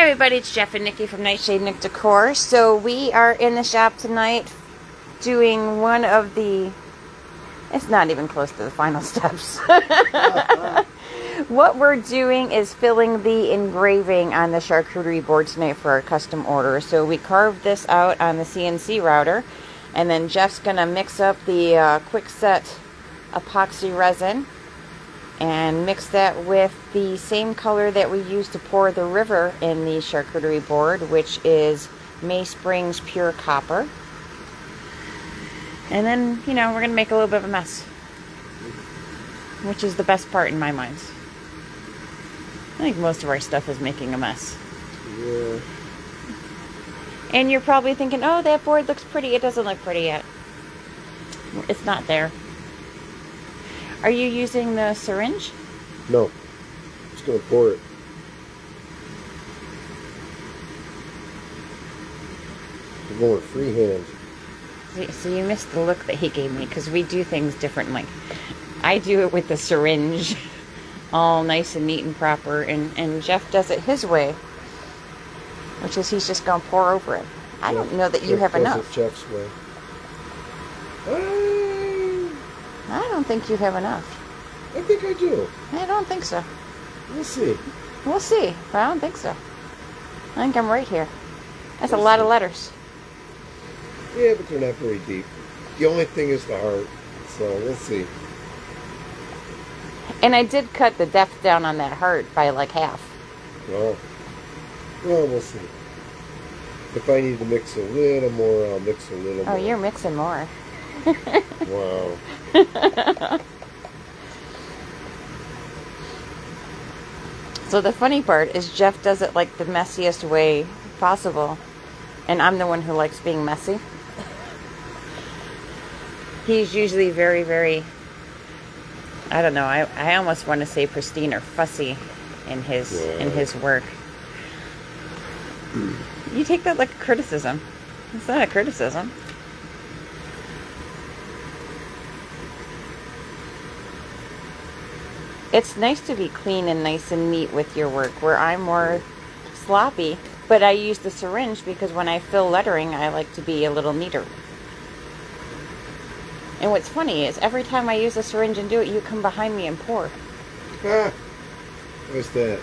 Hi everybody, it's Jeff and Nikki from Nightshade Nick Decor. So we are in the shop tonight doing one of the, it's not even close to the final steps. What we're doing is filling the engraving on the charcuterie board tonight for our custom order. So we carved this out on the CNC router, and then Jeff's gonna mix up the quick set epoxy resin and mix that with the same color that we use to pour the river in the charcuterie board, which is May Springs Pure Copper. And then, you know, we're going to make a little bit of a mess, which is the best part in my mind. I think most of our stuff is making a mess. Yeah. And you're probably thinking, oh, that board looks pretty. It doesn't look pretty yet. It's not there. Are you using the syringe? No. Just going to pour it. I'm going freehand. So you missed the look that he gave me, because we do things differently. I do it with the syringe, all nice and neat and proper, and Jeff does it his way, which is he's just going to pour over it. I don't know that you have enough. Jeff's way. I don't think you have enough. I think I do. I don't think so. We'll see. We'll see, but I don't think so. I think I'm right here. That's a lot of letters. Yeah, but they're not very deep. The only thing is the heart, so we'll see. And I did cut the depth down on that heart by like half. Well, we'll see. If I need to mix a little more, I'll mix a little more. Oh, you're mixing more. Wow. So the funny part is Jeff does it like the messiest way possible, and I'm the one who likes being messy. He's usually very, very, I don't know, I almost want to say pristine or fussy in his work. You take that like a criticism. It's not a criticism. It's nice to be clean and nice and neat with your work, where I'm more sloppy, but I use the syringe because when I fill lettering, I like to be a little neater. And what's funny is every time I use a syringe and do it, you come behind me and pour. Ah, what's that?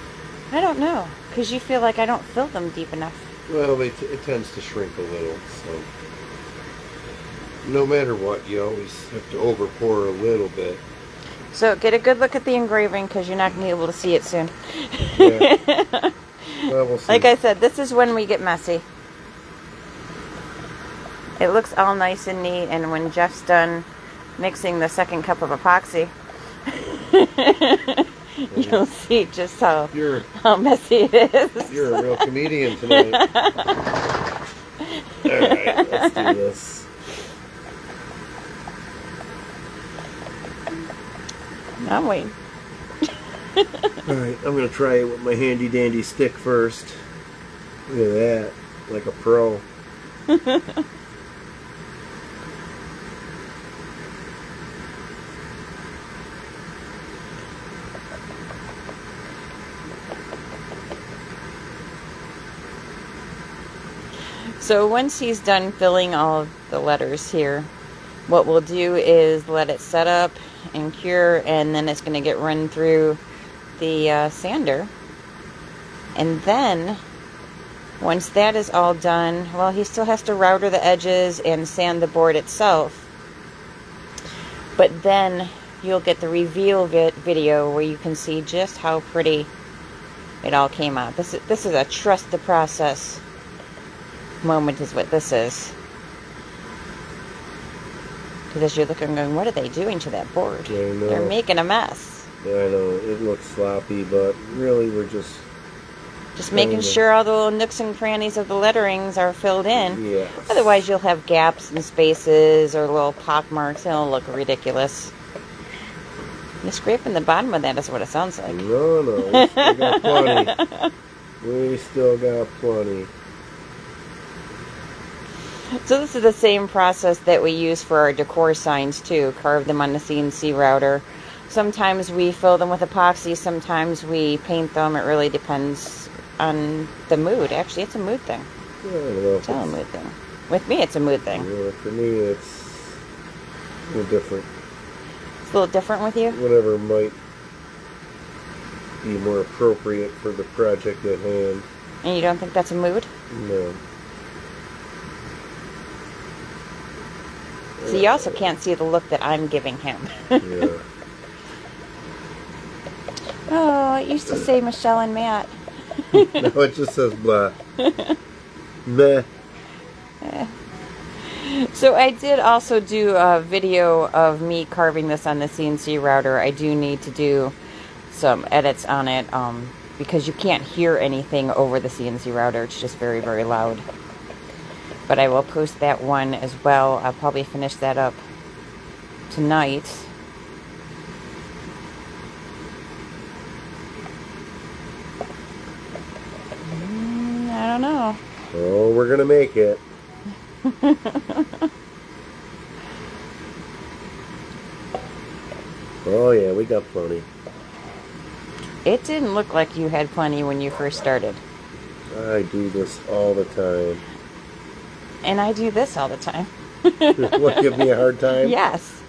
I don't know, because you feel like I don't fill them deep enough. Well, it tends to shrink a little, so no matter what, you always have to over pour a little bit. So get a good look at the engraving, because you're not going to be able to see it soon. Yeah. Well, we'll see. Like I said, this is when we get messy. It looks all nice and neat, and when Jeff's done mixing the second cup of epoxy, you'll see just how messy it is. You're a real comedian tonight. Alright, let's do this. I'm waiting. Alright, I'm going to try it with my handy dandy stick first. Look at that, like a pro. So once he's done filling all of the letters here, what we'll do is let it set up and cure, and then it's going to get run through the sander. And then once that is all done, well, he still has to router the edges and sand the board itself. But then you'll get the reveal video where you can see just how pretty it all came out. This is a trust the process moment is what this is. Because as you're looking going, what are they doing to that board? I know. They're making a mess. I know, it looks sloppy, but really we're just making sure all the little nooks and crannies of the letterings are filled in. Yes. Otherwise you'll have gaps and spaces or little pock marks. It'll look ridiculous. You're scraping the bottom of that is what it sounds like. No, we still got plenty. We still got plenty. So this is the same process that we use for our decor signs too. Carve them on the CNC router. Sometimes we fill them with epoxy, sometimes we paint them. It really depends on the mood. Actually, it's a mood thing. I don't know. It's all a mood thing. With me, it's a mood thing. Yeah, for me, it's a little different. It's a little different with you? Whatever might be more appropriate for the project at hand. And you don't think that's a mood? No. So you also can't see the look that I'm giving him. Yeah. Oh, it used to say Michelle and Matt. No, it just says blah. Meh. So I did also do a video of me carving this on the CNC router. I do need to do some edits on it because you can't hear anything over the CNC router. It's just very, very loud. But I will post that one as well. I'll probably finish that up tonight. I don't know. Oh, we're gonna make it. Oh yeah, we got plenty. It didn't look like you had plenty when you first started. I do this all the time. And I do this all the time. What, give me a hard time? Yes.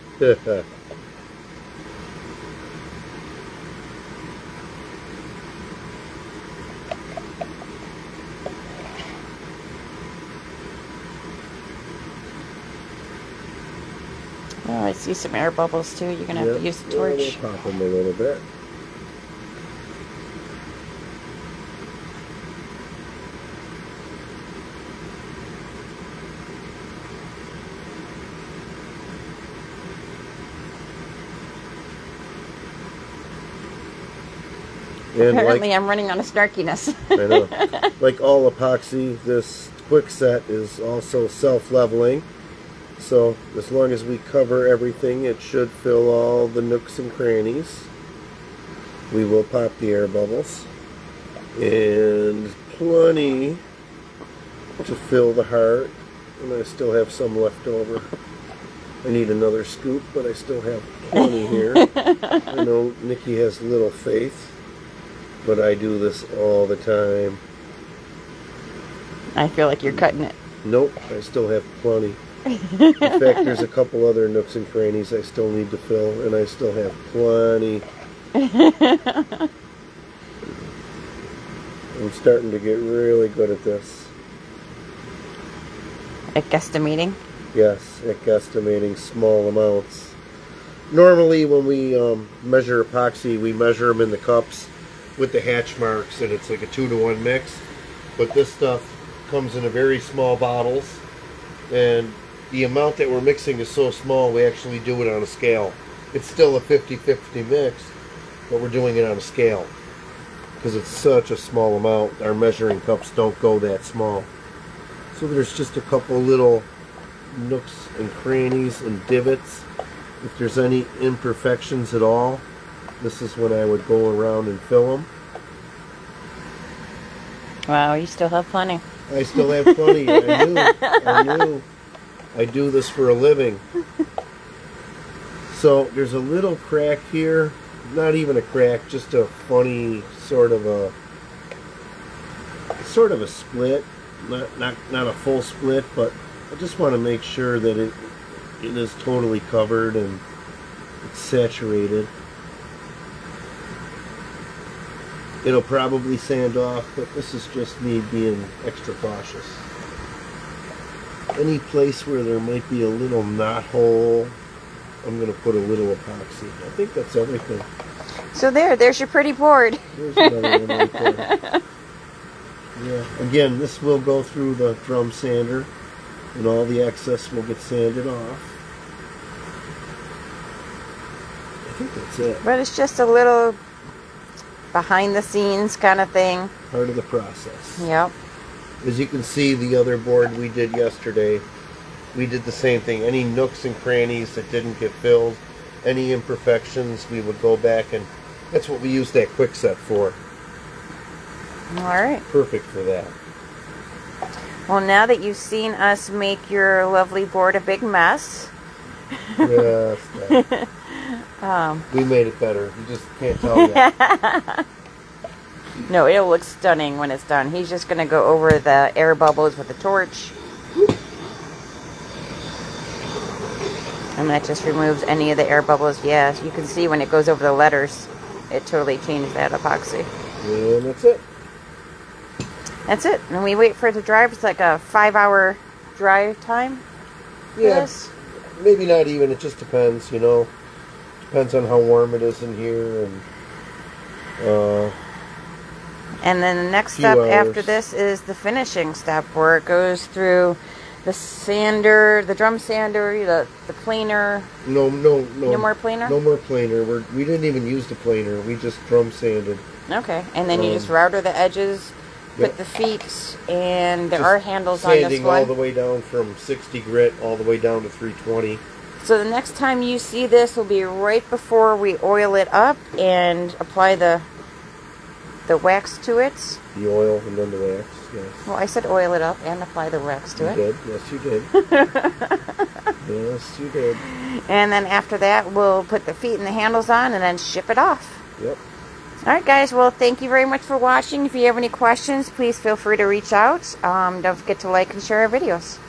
Oh, I see some air bubbles too. You're gonna have to use the torch. We'll pop them a little bit. And apparently, I'm running out of snarkiness. I know. Like all epoxy, this quick set is also self-leveling. So as long as we cover everything, it should fill all the nooks and crannies. We will pop the air bubbles. And plenty to fill the heart. And I still have some left over. I need another scoop, but I still have plenty here. I know Nikki has little faith, but I do this all the time. I feel like you're cutting it. Nope, I still have plenty. In fact, there's a couple other nooks and crannies I still need to fill, and I still have plenty. I'm starting to get really good at this. At guesstimating? Yes, at guesstimating small amounts. Normally when we measure epoxy, we measure them in the cups with the hatch marks, and it's like a 2-to-1 mix. But this stuff comes in a very small bottles, and the amount that we're mixing is so small we actually do it on a scale. It's still a 50-50 mix, but we're doing it on a scale because it's such a small amount. Our measuring cups don't go that small. So there's just a couple little nooks and crannies and divots. If there's any imperfections at all, this is when I would go around and fill them. Wow, you still have plenty. I still have plenty. I knew. I do this for a living. So there's a little crack here. Not even a crack, just a funny sort of a split. Not a full split, but I just want to make sure that it is totally covered and it's saturated. It'll probably sand off, but this is just me being extra cautious. Any place where there might be a little knot hole, I'm going to put a little epoxy. I think that's everything. So there's your pretty board. There's another one right there. Yeah. Again, this will go through the drum sander, and all the excess will get sanded off. I think that's it. But it's just a little behind the scenes kind of thing. Part of the process. Yep. As you can see, the other board we did yesterday, we did the same thing. Any nooks and crannies that didn't get filled, any imperfections, we would go back, and that's what we used that quick set for. All right. Perfect for that. Well, now that you've seen us make your lovely board a big mess. Yes. We made it better. You just can't tell yet. No, it'll look stunning when it's done. He's just going to go over the air bubbles with a torch. And that just removes any of the air bubbles. Yeah, you can see when it goes over the letters, it totally changed that epoxy. And that's it. That's it. And we wait for it to dry. It's like a 5-hour dry time. Yeah, maybe not even. It just depends, you know. Depends on how warm it is in here. And then the next step after this is the finishing step, where it goes through the sander, the drum sander, the planer. No more planer? No more planer. We didn't even use the planer. We just drum sanded. Okay, and then you just router the edges, put the feet, and there are handles on this one. Sanding all the way down from 60 grit all the way down to 320. So the next time you see this will be right before we oil it up and apply the wax to it. The oil and then the wax, yes. Well, I said oil it up and apply the wax to it. You did, yes you did. Yes you did. And then after that, we'll put the feet and the handles on and then ship it off. Yep. Alright guys, well thank you very much for watching. If you have any questions, please feel free to reach out. Don't forget to like and share our videos.